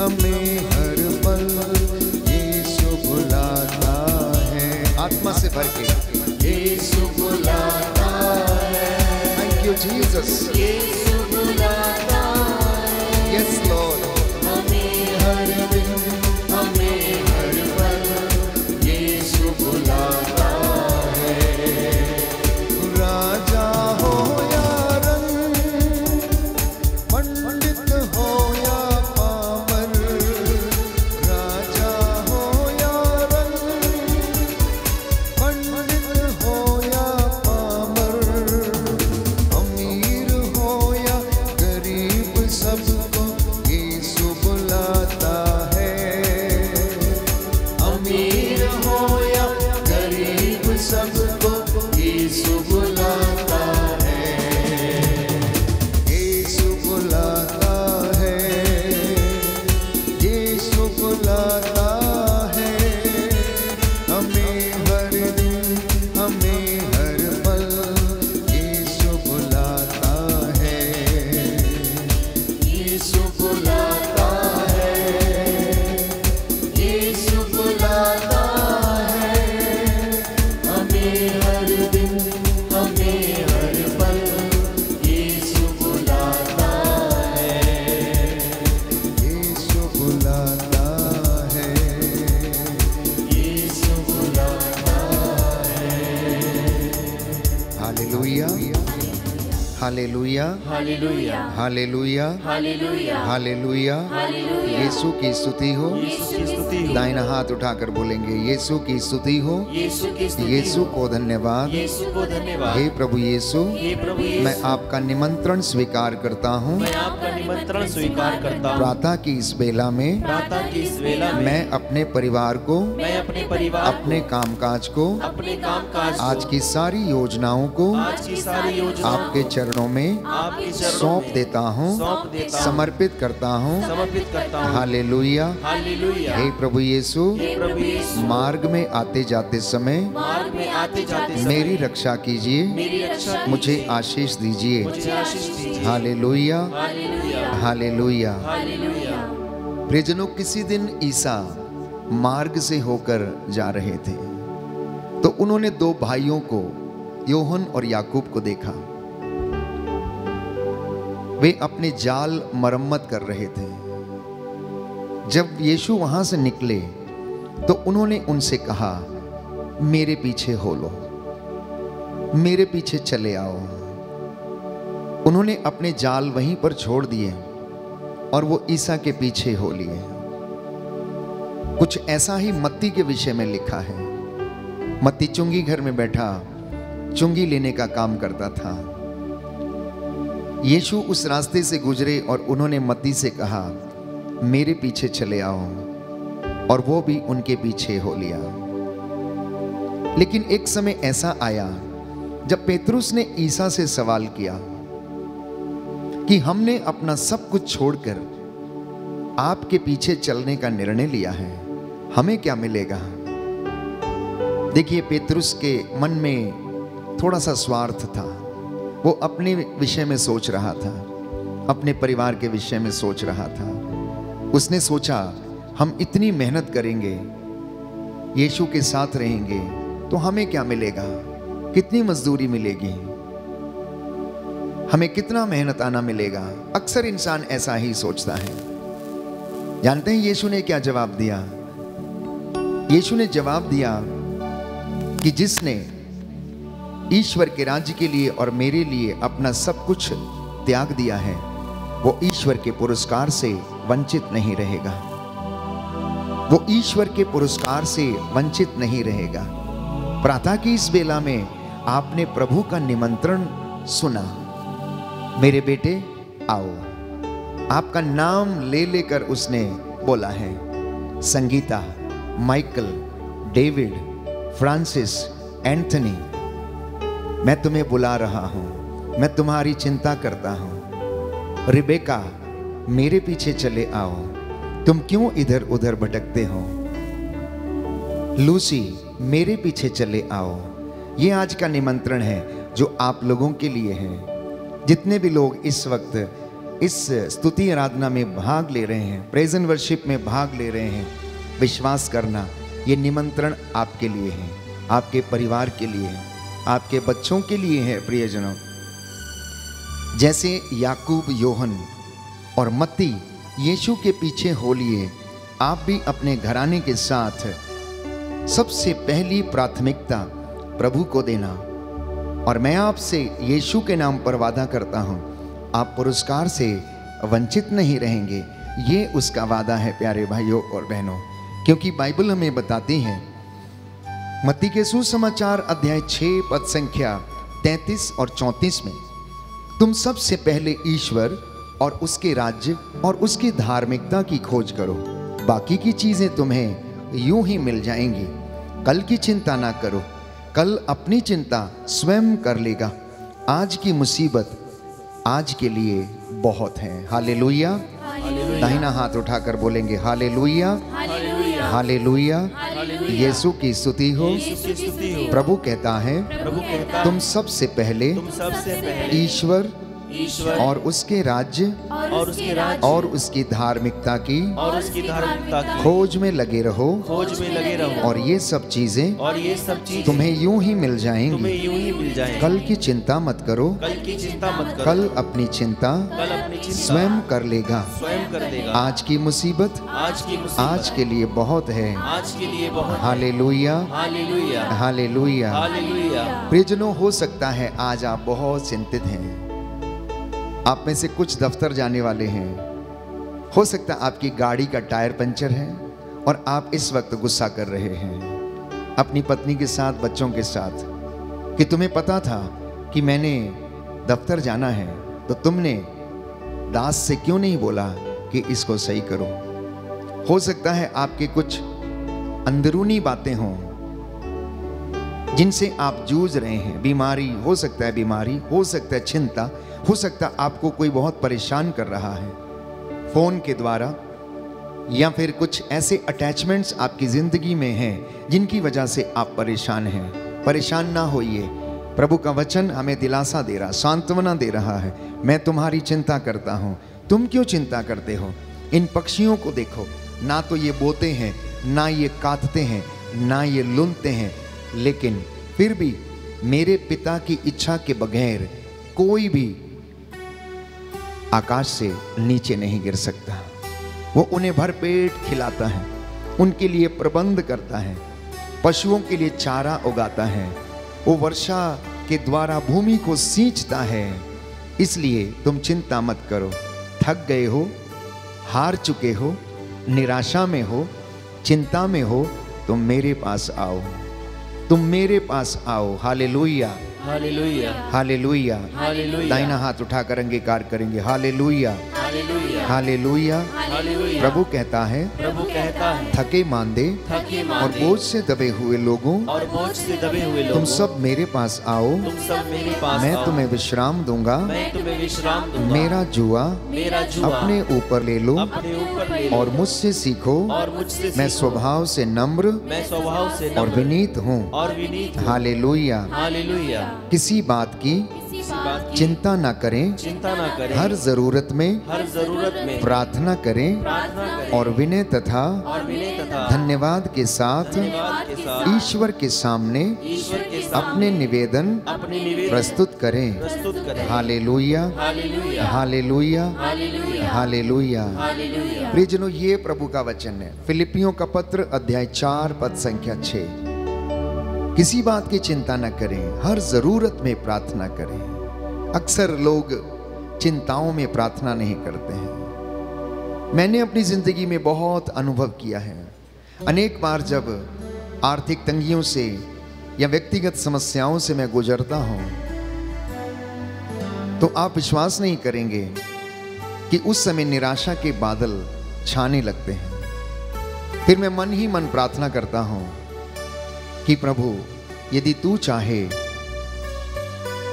हमें हर पल यीशु बुलाता है। आत्मा से भर के यीशु बुलाता है। Thank you Jesus. यीशु बुलाता है। Yes Lord. हमें हर दिन हमें हर पल यीशु बुलाता है। राजा हो या रंग, पंडित हो या पामर, राजा हो या रंग, पंडित हो या पामर, अमीर हो या गरीब, सबको यीशु बुलाता है। अमीर हो या गरीब, सबको यीशु बुलाता है। यीशु बुलाता है। यीशु बुलाता है। हमें हर दिन हमें हर पल यीशु बुलाता है। यीशु बुलाता है। यीशु बुलाता है। हमें हर दिन हमें हर पल यीशु बुलाता है। यीशु बुलाता है। यीशु बुलाता है। हालेलुया हालेलुया हालेलुया हालेलुया हालेलुया हालेलुया। हालेलुया। यीशु की स्तुति हो। यीशु की स्तुति हो। दाहिना हाथ उठाकर बोलेंगे यीशु की स्तुति हो। यीशु की स्तुति यीशु हो। को धन्यवाद। यीशु को धन्यवाद। हे प्रभु यीशु, हे प्रभु यीशु, मैं आपका निमंत्रण स्वीकार करता हूँ। मैं आपका निमंत्रण स्वीकार करता हूँ। प्रातः की इस बेला में प्रातः की इस वेला में मैं अपने परिवार को, मैं अपने परिवार अपने कामकाज को, अपने कामकाज को, आज की सारी योजनाओं को आज की सारी योजनाओं आपके चरणों में आपके चरणों सौंप में देता हूँ, सौंप देता हूँ, समर्पित करता हूँ। समर्पित करता हूँ। हालेलुया। हालेलुया। हे प्रभु यीशु, हे प्रभु यीशु, मार्ग में आते जाते समय मार्ग में आते जाते समय मेरी रक्षा कीजिए, मेरी रक्षा कीजिए, मुझे आशीष दीजिए। मुझे आशीष दीजिए। हालेलुया हालेलुया। हालेलुया। हालेलुया। प्रियजनों, किसी दिन ईसा मार्ग से होकर जा रहे थे तो उन्होंने दो भाइयों को, योहन और याकूब को देखा। वे अपने जाल मरम्मत कर रहे थे। जब यीशु वहां से निकले तो उन्होंने उनसे कहा, मेरे पीछे हो लो, मेरे पीछे चले आओ। उन्होंने अपने जाल वहीं पर छोड़ दिए और वो ईसा के पीछे हो लिए। कुछ ऐसा ही मत्ती के विषय में लिखा है। मत्ती चुंगी घर में बैठा चुंगी लेने का काम करता था। यीशु उस रास्ते से गुजरे और उन्होंने मत्ती से कहा, मेरे पीछे चले आओ, और वो भी उनके पीछे हो लिया। लेकिन एक समय ऐसा आया जब पेतरुस ने ईसा से सवाल किया कि हमने अपना सब कुछ छोड़कर आपके पीछे चलने का निर्णय लिया है, हमें क्या मिलेगा? देखिए, पेतरुस के मन में थोड़ा सा स्वार्थ था। वो अपने विषय में सोच रहा था, अपने परिवार के विषय में सोच रहा था। उसने सोचा, हम इतनी मेहनत करेंगे, यीशु के साथ रहेंगे, तो हमें क्या मिलेगा? कितनी मजदूरी मिलेगी? हमें कितना मेहनत आना मिलेगा? अक्सर इंसान ऐसा ही सोचता है। जानते हैं यीशु ने क्या जवाब दिया? यीशु ने जवाब दिया कि जिसने ईश्वर के राज्य के लिए और मेरे लिए अपना सब कुछ त्याग दिया है, वो ईश्वर के पुरस्कार से वंचित नहीं रहेगा। वो ईश्वर के पुरस्कार से वंचित नहीं रहेगा। प्रातः की इस बेला में आपने प्रभु का निमंत्रण सुना, मेरे बेटे आओ। आपका नाम ले लेकर उसने बोला है, Sangeeta, Michael, David, Francis, Anthony, मैं तुम्हें बुला रहा हूं, मैं तुम्हारी चिंता करता हूं। रिबेका, मेरे पीछे चले आओ, तुम क्यों इधर उधर भटकते हो? लूसी, मेरे पीछे चले आओ। ये आज का निमंत्रण है जो आप लोगों के लिए है। जितने भी लोग इस वक्त इस स्तुति आराधना में भाग ले रहे हैं, प्रेज एंड वर्शिप में भाग ले रहे हैं, विश्वास करना ये निमंत्रण आपके लिए है, आपके परिवार के लिए है, आपके बच्चों के लिए है। प्रियजनों, जैसे याकूब, योहन और मत्ती यीशु के पीछे हो लिए, आप भी अपने घराने के साथ सबसे पहली प्राथमिकता प्रभु को देना। और मैं आपसे यीशु के नाम पर वादा करता हूं, आप पुरस्कार से वंचित नहीं रहेंगे। ये उसका वादा है प्यारे भाइयों और बहनों, क्योंकि बाइबल हमें बताती है, मत्ती के सुसमाचार अध्याय 6 पद संख्या 33 और 34 में, तुम सबसे पहले ईश्वर और उसके राज्य और उसकी धार्मिकता की खोज करो, बाकी की चीजें तुम्हें यूं ही मिल जाएंगी। कल की चिंता ना करो, कल अपनी चिंता स्वयं कर लेगा। आज की मुसीबत आज के लिए बहुत है। हालेलुया। दाहिना हाथ उठाकर बोलेंगे हालेलुया, हालेलुया। यीशु की स्तुति हो। प्रभु कहता है, तुम सबसे पहले ईश्वर और उसके राज्य और उसकी धार्मिकता की खोज में लगे रहो, और ये सब चीजें तुम्हें यूं ही मिल जाएंगी। कल की चिंता मत करो, कल अपनी चिंता स्वयं कर लेगा। आज की मुसीबत आज के लिए बहुत है। हालेलुया, हालेलुया। प्रियजनों, हो सकता है आज आप बहुत चिंतित हैं। आप में से कुछ दफ्तर जाने वाले हैं। हो सकता है आपकी गाड़ी का टायर पंचर है और आप इस वक्त गुस्सा कर रहे हैं अपनी पत्नी के साथ, बच्चों के साथ, कि तुम्हें पता था कि मैंने दफ्तर जाना है, तो तुमने दास से क्यों नहीं बोला कि इसको सही करो। हो सकता है आपके कुछ अंदरूनी बातें हों जिनसे आप जूझ रहे हैं। बीमारी हो सकता है, बीमारी हो सकता है, चिंता हो सकता है, आपको कोई बहुत परेशान कर रहा है फोन के द्वारा, या फिर कुछ ऐसे अटैचमेंट्स आपकी जिंदगी में हैं जिनकी वजह से आप परेशान हैं। परेशान ना होइए, प्रभु का वचन हमें दिलासा दे रहा, सांत्वना दे रहा है। मैं तुम्हारी चिंता करता हूं, तुम क्यों चिंता करते हो। इन पक्षियों को देखो, ना तो ये बोते हैं, ना ये काटते हैं, ना ये लुनते हैं, लेकिन फिर भी मेरे पिता की इच्छा के बगैर कोई भी आकाश से नीचे नहीं गिर सकता। वो उन्हें भरपेट खिलाता है, उनके लिए प्रबंध करता है, पशुओं के लिए चारा उगाता है, वो वर्षा के द्वारा भूमि को सींचता है। इसलिए तुम चिंता मत करो। थक गए हो, हार चुके हो, निराशा में हो, चिंता में हो, तुम मेरे पास आओ, तुम मेरे पास आओ। हालेलुया, हालेलुया, हालेलुया। हालेलुया। दाहिना हाथ उठाकर अंगीकार करेंगे हालेलुया, हालेलुया, हालेलुया। हालेलुया। प्रभु कहता है, थके मांदे और बोझ से दबे हुए लोगों, तुम सब मेरे पास आओ, मैं तुम्हें विश्राम दूंगा। मेरा जुआ अपने ऊपर ले लो और मुझसे सीखो, मैं स्वभाव से नम्र और विनीत हूँ। हालेलुया। किसी बात की चिंता ना करें, हर जरूरत में प्रार्थना करें और विनय तथा धन्यवाद के साथ ईश्वर के सामने अपने निवेदन प्रस्तुत करें। हालेलुया, हालेलुया, हालेलुया। प्रियजनों, ये प्रभु का वचन है। फिलिपियों का पत्र अध्याय 4 पद संख्या 6। किसी बात की चिंता न करें, हर जरूरत में प्रार्थना करें। अक्सर लोग चिंताओं में प्रार्थना नहीं करते हैं। मैंने अपनी जिंदगी में बहुत अनुभव किया है। अनेक बार जब आर्थिक तंगियों से या व्यक्तिगत समस्याओं से मैं गुजरता हूं, तो आप विश्वास नहीं करेंगे कि उस समय निराशा के बादल छाने लगते हैं। फिर मैं मन ही मन प्रार्थना करता हूं कि प्रभु, यदि तू चाहे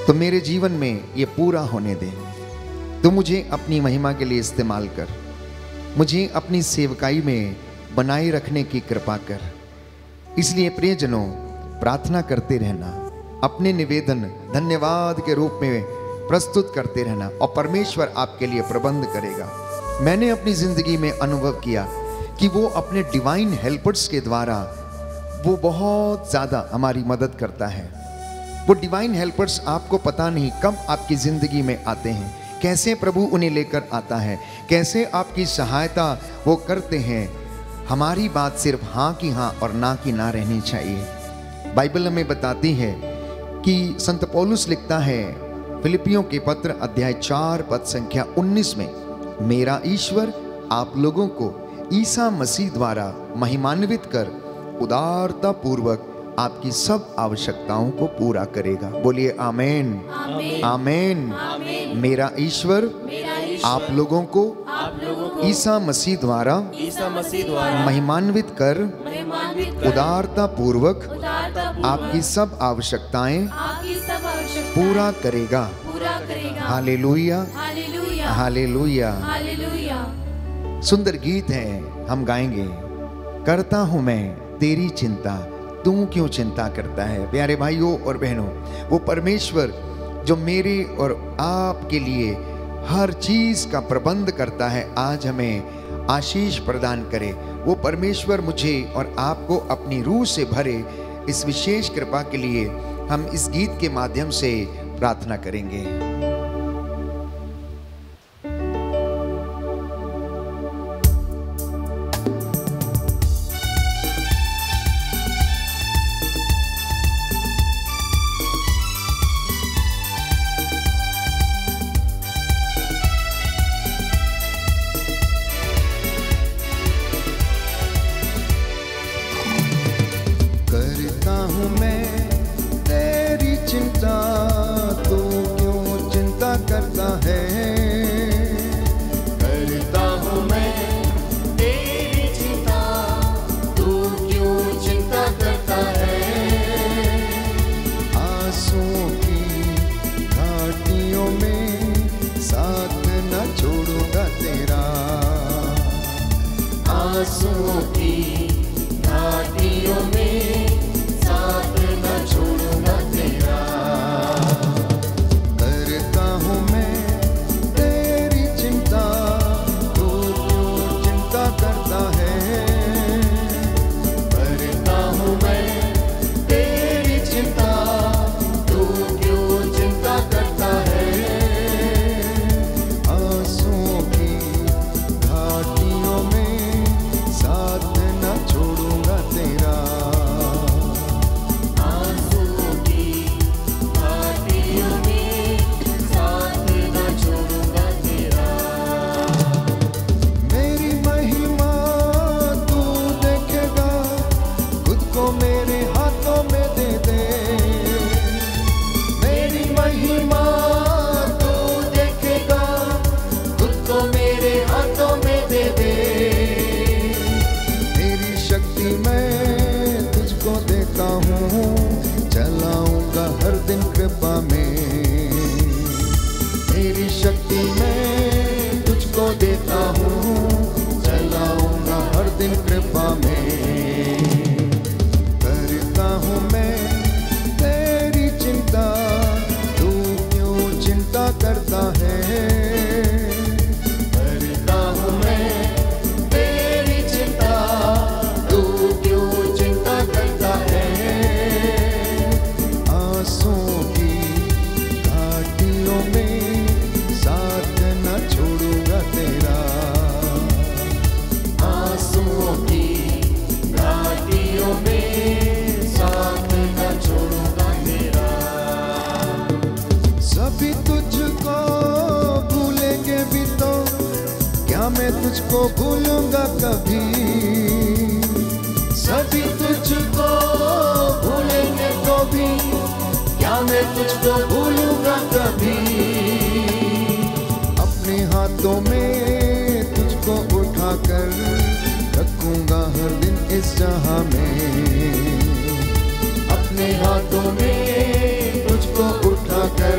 तो मेरे जीवन में ये पूरा होने दे। तू मुझे अपनी महिमा के लिए इस्तेमाल कर, मुझे अपनी सेवकाई में बनाए रखने की कृपा कर। इसलिए प्रियजनों, प्रार्थना करते रहना, अपने निवेदन धन्यवाद के रूप में प्रस्तुत करते रहना और परमेश्वर आपके लिए प्रबंध करेगा। मैंने अपनी जिंदगी में अनुभव किया कि वो अपने डिवाइन हेल्पर्स के द्वारा वो बहुत ज़्यादा हमारी मदद करता है। वो डिवाइन हेल्पर्स आपको पता नहीं कब आपकी ज़िंदगी में आते हैं, कैसे प्रभु उन्हें लेकर आता है, कैसे आपकी सहायता वो करते हैं। हमारी बात सिर्फ हाँ की हाँ और ना की ना रहनी चाहिए। बाइबल हमें बताती है कि संत पौलुस लिखता है फिलिपियों के पत्र अध्याय 4 पद संख्या 19 में, मेरा ईश्वर आप लोगों को ईसा मसीह द्वारा महिमान्वित कर उदारता पूर्वक आपकी सब आवश्यकताओं को पूरा करेगा। बोलिए आमेन, आमेन, आमेन। मेरा ईश्वर आप लोगों को ईसा मसीह द्वारा महिमान्वित कर उदारता पूर्वक आपकी सब आवश्यकताएं पूरा करेगा। Hallelujah, hallelujah. सुंदर गीत है, हम गाएंगे। करता हूं मैं तेरी चिंता, तू क्यों चिंता करता है। प्यारे भाइयों और बहनों, वो परमेश्वर जो मेरे और आपके लिए हर चीज का प्रबंध करता है, आज हमें आशीष प्रदान करे। वो परमेश्वर मुझे और आपको अपनी रूह से भरे। इस विशेष कृपा के लिए हम इस गीत के माध्यम से प्रार्थना करेंगे। तुझको भूलूंगा कभी, सभी तुझको भूलेंगे तो भी क्या मैं तुझको भूलूंगा कभी। अपने हाथों में तुझको उठाकर रखूंगा हर दिन इस जहां में। अपने हाथों में तुझको उठाकर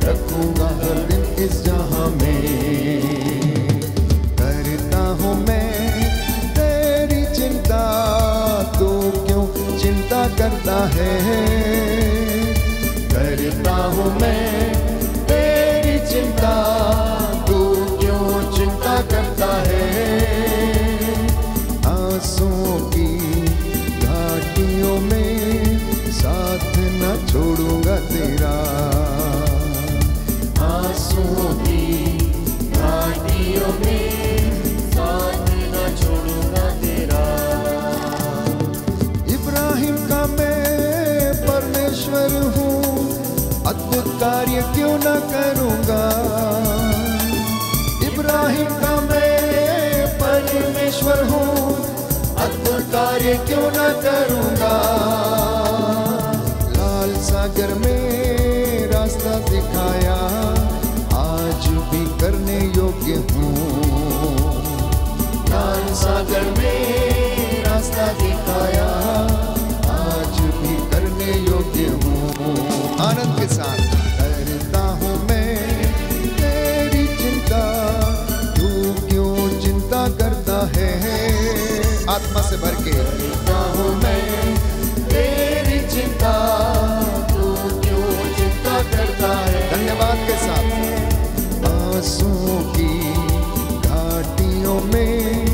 रखूंगा हर दिन इस जहां में। करता है, करता हूँ मैं कार्य क्यों न करूँगा, इब्राहिम का मैं परमेश्वर हूँ, अद्भुत कार्य क्यों न करूँगा। लाल सागर में रास्ता दिखाया, आज भी करने योग्य हूँ। लाल सागर में रास्ता दिखाया, आज भी करने योग्य हूँ। आनंद के साथ करता हूँ मैं तेरी चिंता, तू क्यों चिंता करता है। आत्मा से भर के करता हूँ मैं तेरी चिंता, तू क्यों चिंता करता है। धन्यवाद के साथ आंसुओं की घाटियों में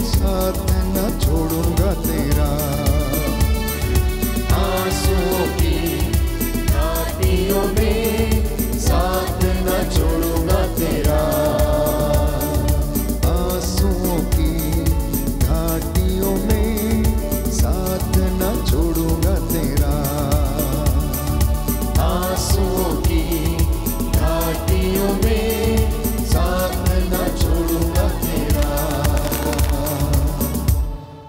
साथ न छोड़ूंगा तेरा। आंसुओं की घाटियों में साथ न छोड़ूंगा तेरा। आंसुओं की घाटियों में साथ न छोड़ूंगा तेरा। आंसुओं की घाटियों में साथ न छोड़ूंगा तेरा।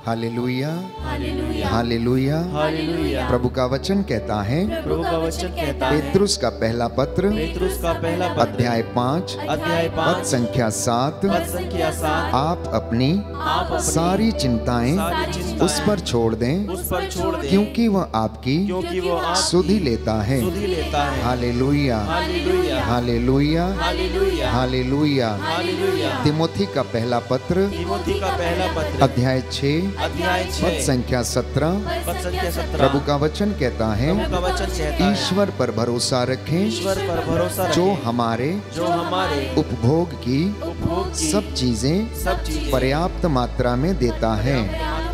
हालेलुया, हालेलुया, हालेलुया। हालेलुया। प्रभु का वचन कहता है, प्रभु का वचन कहता है, पेतरुस का पहला पत्र पेतरुस का पहला पत्र अध्याय 5 अध्याय पद 5 संख्या 7, पद संख्या 7, आप अपनी आप अपनी सारी चिंताएं सारी चिंताएं उस पर छोड़ दें, उस पर छोड़ दें, क्योंकि वह आपकी क्योंकि वो आपकी सुधि लेता है। सुधि लेता है। हालेलुया, हालेलुया, हालेलुया, हालेलुया, हालेलुया। हालेलुया। तिमोथी का पहला पत्र तिमोथी का पहला पत्र अध्याय 6 अध्याय पद 6 संख्या 17, पद संख्या 17। प्रभु का वचन कहता है, प्रभु का वचन कहता है, ईश्वर पर भरोसा रखें ईश्वर पर भरोसा जो रखें, हमारे जो हमारे उपभोग की उपभोग की सब चीजें सब चीजें पर्याप्त मात्रा में देता है।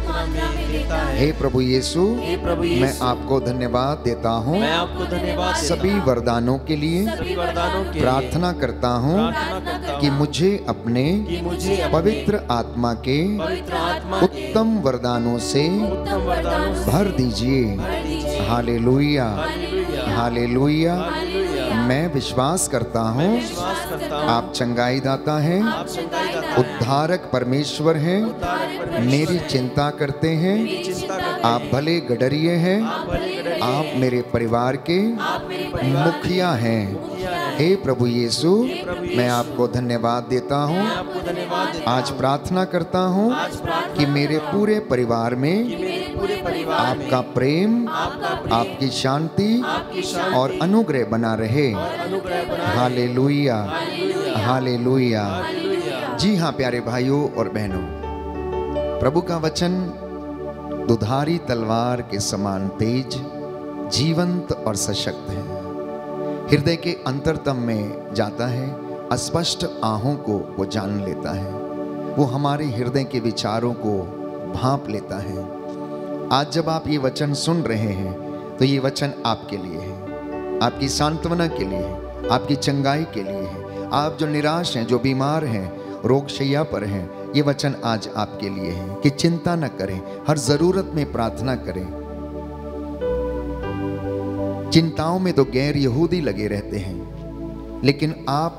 मात्रा में देता है। हे प्रभु यीशु, हे प्रभु यीशु, मैं आपको धन्यवाद देता हूँ मैं आपको धन्यवाद देता सभी हूँ। वरदानों के लिए। सभी वरदानों के लिए प्रार्थना करता हूँ प्रार्थना करता हूँ कि मुझे अपने कि मुझे अपने पवित्र आत्मा के पवित्र आत्मा के उत्तम वरदानों से उत्तम वरदानों से भर दीजिए। भर दीजिए। हालेलुया, हालेलुया, हालेलुया। हालेलुया। मैं विश्वास करता हूँ विश्वास करता हूँ आप चंगाई दाता हैं, आप चंगाई दाता हैं, उद्धारक परमेश्वर हैं, उद्धारक परमेश्वर मेरी हैं, चिंता करते हैं। चिंता करते आप भले गडरिये हैं, आप भले गडरिये आप हैं, मेरे परिवार के आप मेरे परिवार मुखिया हैं। मुखिया हैं। हे प्रभु यीशु, प्रभु मैं यीशु, आपको धन्यवाद देता हूँ। मैं आपको धन्यवाद देता आज हूँ। प्रार्थना करता हूँ आज प्रार्थना कि मेरे करता हूँ पूरे परिवार कि में मेरे पूरे परिवार में आपका प्रेम, आपका प्रेम, आपकी शांति आपकी शांति और अनुग्रह बना रहे। और अनुग्रह बना रहे। हालेलुया, हालेलुया, हालेलुया। हालेलुया। जी हाँ प्यारे भाइयों और बहनों, प्रभु का वचन दुधारी तलवार के समान तेज, जीवंत और सशक्त है। हृदय के अंतरतम में जाता है, अस्पष्ट आहों को वो जान लेता है। वो हमारे हृदय के विचारों को भांप लेता है। आज जब आप ये वचन सुन रहे हैं तो ये वचन आपके लिए है, आपकी सांत्वना के लिए है, आपकी चंगाई के लिए है। आप जो निराश हैं, जो बीमार हैं, रोगशैया पर हैं, ये वचन आज आपके लिए है कि चिंता न करें, हर जरूरत में प्रार्थना करें। चिंताओं में तो गैर यहूदी लगे रहते हैं, लेकिन आप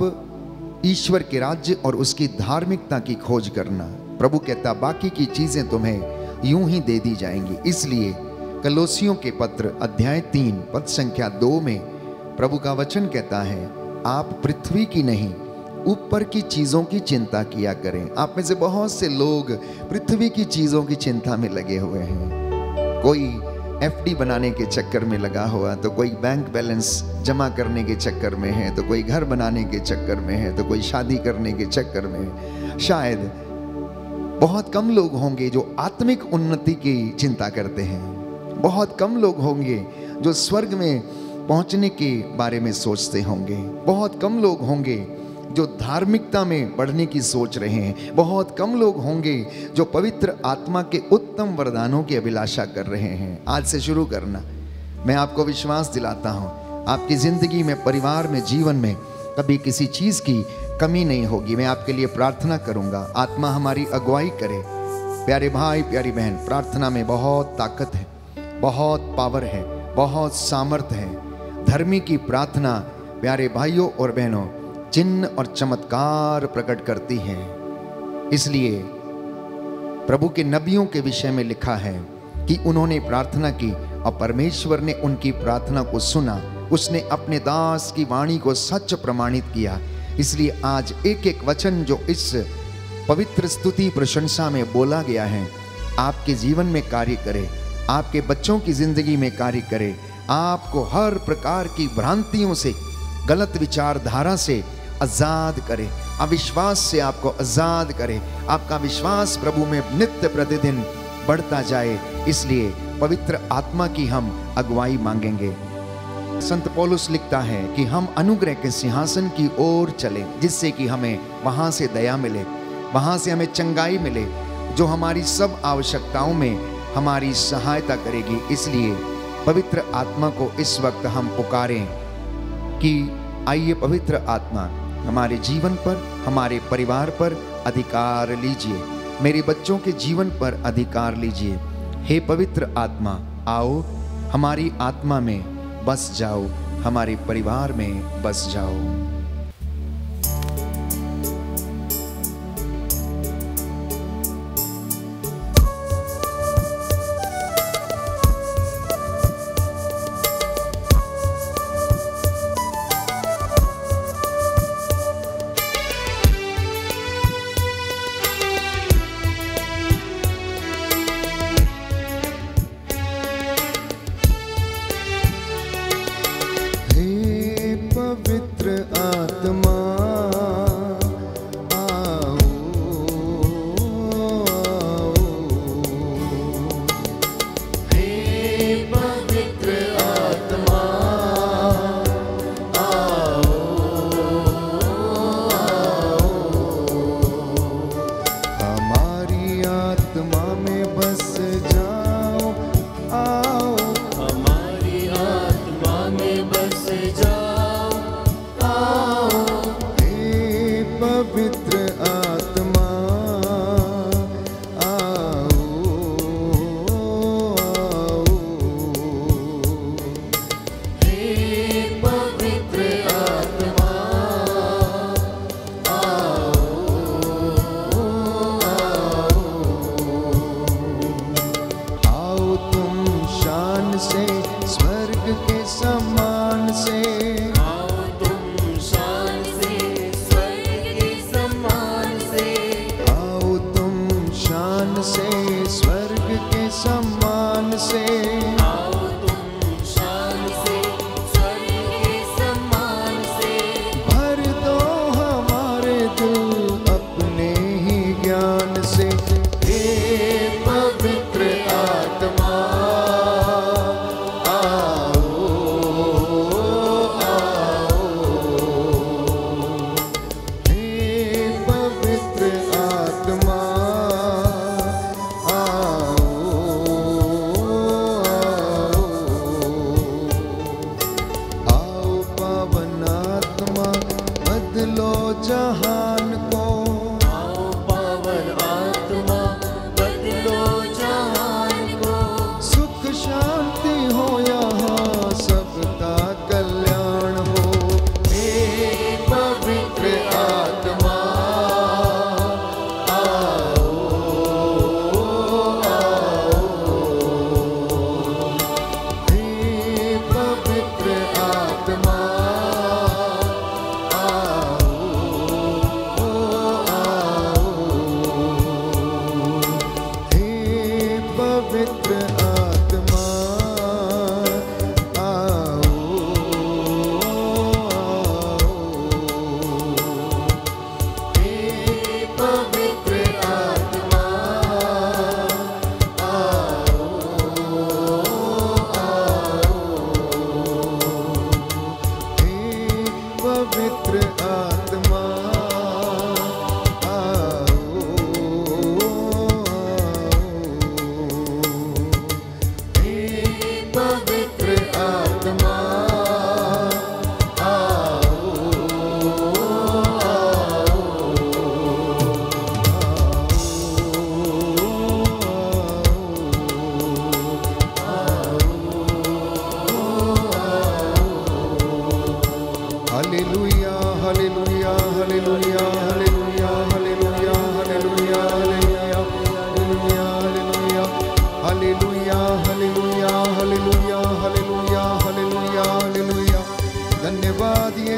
ईश्वर के राज्य और उसकी धार्मिकता की खोज करना। प्रभु कहता बाकी की चीजें तुम्हें यूं ही दे दी जाएंगी। इसलिए कलोसियों के पत्र अध्याय 3 पद संख्या 2 में प्रभु का वचन कहता है, आप पृथ्वी की नहीं ऊपर की चीजों की चिंता किया करें। आप में से बहुत से लोग पृथ्वी की चीजों की चिंता में लगे हुए हैं। कोई एफडी बनाने के चक्कर में लगा हुआ, तो कोई बैंक बैलेंस जमा करने के चक्कर में है, तो कोई घर बनाने के चक्कर में है, तो कोई शादी करने के चक्कर में है। शायद बहुत कम लोग होंगे जो आत्मिक उन्नति की चिंता करते हैं। बहुत कम लोग होंगे जो स्वर्ग में पहुंचने के बारे में सोचते होंगे। बहुत कम लोग होंगे जो धार्मिकता में बढ़ने की सोच रहे हैं। बहुत कम लोग होंगे जो पवित्र आत्मा के उत्तम वरदानों की अभिलाषा कर रहे हैं। आज से शुरू करना। मैं आपको विश्वास दिलाता हूं, आपकी जिंदगी में, परिवार में, जीवन में कभी किसी चीज की कमी नहीं होगी। मैं आपके लिए प्रार्थना करूंगा, आत्मा हमारी अगुवाई करे। प्यारे भाई, प्यारी बहन, प्रार्थना में बहुत ताकत है, बहुत पावर है, बहुत सामर्थ है। धर्मी की प्रार्थना प्यारे भाइयों और बहनों, चिन्ह और चमत्कार प्रकट करती है। इसलिए प्रभु के नबियों के विषय में लिखा है कि उन्होंने प्रार्थना की और परमेश्वर ने उनकी प्रार्थना को सुना। उसने अपने दास की वाणी को सच प्रमाणित किया। इसलिए आज एक एक वचन जो इस पवित्र स्तुति प्रशंसा में बोला गया है, आपके जीवन में कार्य करे, आपके बच्चों की जिंदगी में कार्य करे, आपको हर प्रकार की भ्रांतियों से, गलत विचारधारा से आजाद करे, अविश्वास से आपको आजाद करे, आपका विश्वास प्रभु में नित्य प्रतिदिन बढ़ता जाए। इसलिए पवित्र आत्मा की हम अगुवाई मांगेंगे। संत पौलुस लिखता है कि हम अनुग्रह के सिंहासन की ओर चलें, जिससे कि हमें वहां से दया मिले, वहां से हमें चंगाई मिले, जो हमारी सब आवश्यकताओं में हमारी सहायता करेगी। इसलिए पवित्र आत्मा को इस वक्त हम पुकारें कि आइए पवित्र आत्मा हमारे जीवन पर, हमारे परिवार पर अधिकार लीजिए, मेरे बच्चों के जीवन पर अधिकार लीजिए। हे पवित्र आत्मा, आओ हमारी आत्मा में बस जाओ, हमारे परिवार में बस जाओ।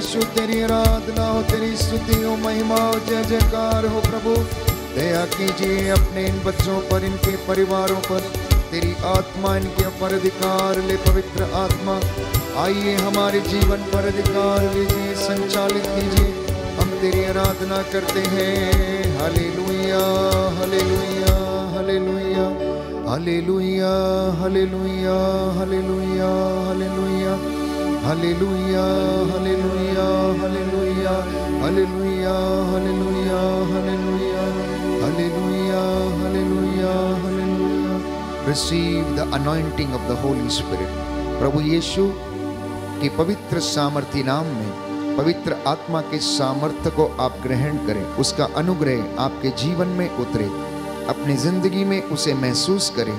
यीशु तेरी आराधना हो, तेरी स्तुति हो, महिमा हो, जय जयकार हो प्रभु। दया कीजिए अपने इन बच्चों पर, इनके परिवारों पर, तेरी आत्मा इनके ऊपर अधिकार ले। पवित्र आत्मा आइए हमारे जीवन पर अधिकार लीजिए, संचालित कीजिए। हम तेरी आराधना करते हैं। हालेलुया हालेलुया हालेलुया हालेलुया हालेलुया हालेलुया हालेलुया हालेलुया हालेलुया हालेलुया हालेलुया हालेलुया हालेलुया हालेलुया हालेलुया हालेलुया। Receive the anointing of the Holy Spirit. प्रभु यीशु के पवित्र सामर्थी नाम में पवित्र आत्मा के सामर्थ्य को आप ग्रहण करें। उसका अनुग्रह आपके जीवन में उतरे, अपनी जिंदगी में उसे महसूस करें।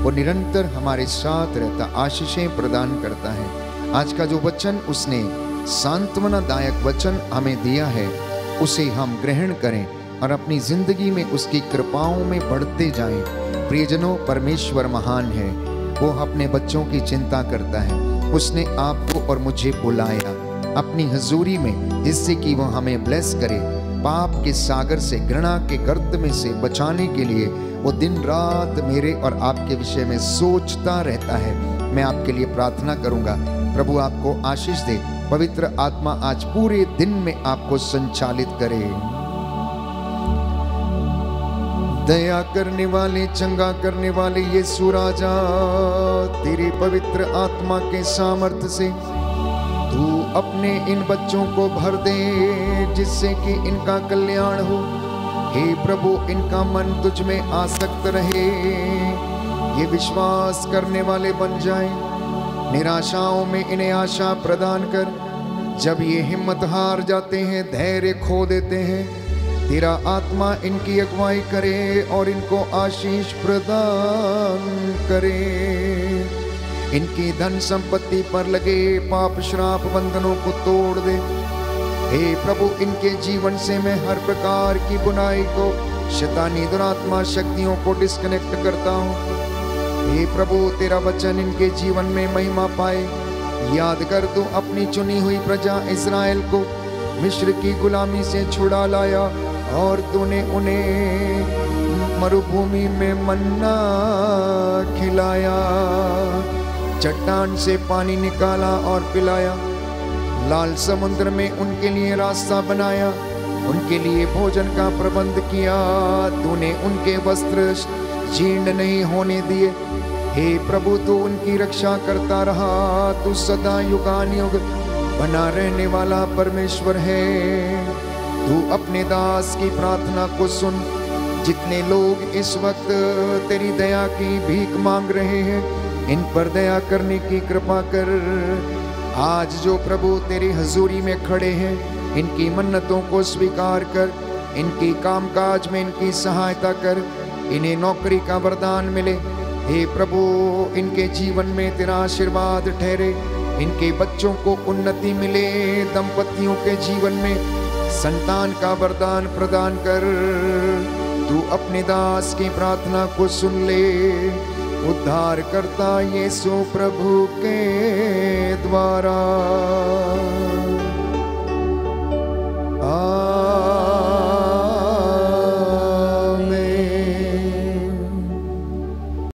वो निरंतर हमारे साथ रहता, आशीषें प्रदान करता है। आज का जो वचन उसने सांत्वनादायक वचन हमें दिया है, उसे हम ग्रहण करें और अपनी जिंदगी में उसकी कृपाओं में बढ़ते जाएं। प्रियजनों, परमेश्वर महान है। वो अपने बच्चों की चिंता करता है। उसने आपको और मुझे बुलाया अपनी हजूरी में, जिससे कि वो हमें ब्लेस करे। पाप के सागर से, घृणा के गर्त में से बचाने के लिए वो दिन रात मेरे और आपके विषय में सोचता रहता है। मैं आपके लिए प्रार्थना करूंगा, प्रभु आपको आशीष दे। पवित्र आत्मा आज पूरे दिन में आपको संचालित करे। दया करने वाले, चंगा करने वाले यीशु राजा, तेरी पवित्र आत्मा के सामर्थ्य से तू अपने इन बच्चों को भर दे, जिससे कि इनका कल्याण हो। हे प्रभु, इनका मन तुझ में आसक्त रहे, ये विश्वास करने वाले बन जाएं। निराशाओं में इन्हें आशा प्रदान कर। जब ये हिम्मत हार जाते हैं, धैर्य खो देते हैं, तेरा आत्मा इनकी अगुवाई करे और इनको आशीष प्रदान करे। इनकी धन संपत्ति पर लगे पाप श्राप बंधनों को तोड़ दे। हे प्रभु, इनके जीवन से मैं हर प्रकार की बुराई को, शैतानी दुरात्मा शक्तियों को डिस्कनेक्ट करता हूँ। हे प्रभु, तेरा वचन इनके जीवन में महिमा पाए। याद कर, तू अपनी चुनी हुई प्रजा इस्राएल को मिस्र की गुलामी से छुड़ा लाया और तूने उन्हें मरुभूमि में मन्ना खिलाया, चट्टान से पानी निकाला और पिलाया, लाल समुद्र में उनके लिए रास्ता बनाया, उनके लिए भोजन का प्रबंध किया। तूने उनके वस्त्र जीर्ण नहीं होने दिए। हे प्रभु, तू उनकी रक्षा करता रहा। तू सदा युगानुयुग बना रहने वाला परमेश्वर है। तू अपने दास की प्रार्थना को सुन। जितने लोग इस वक्त तेरी दया की भीख मांग रहे हैं, इन पर दया करने की कृपा कर। आज जो प्रभु तेरी हजूरी में खड़े हैं, इनकी मन्नतों को स्वीकार कर। इनकी कामकाज में इनकी सहायता कर। इन्हें नौकरी का वरदान मिले। हे प्रभु, इनके जीवन में तेरा आशीर्वाद ठहरे। इनके बच्चों को उन्नति मिले। दंपतियों के जीवन में संतान का वरदान प्रदान कर। तू अपने दास की प्रार्थना को सुन ले। उद्धार करता यीशु प्रभु के द्वारा।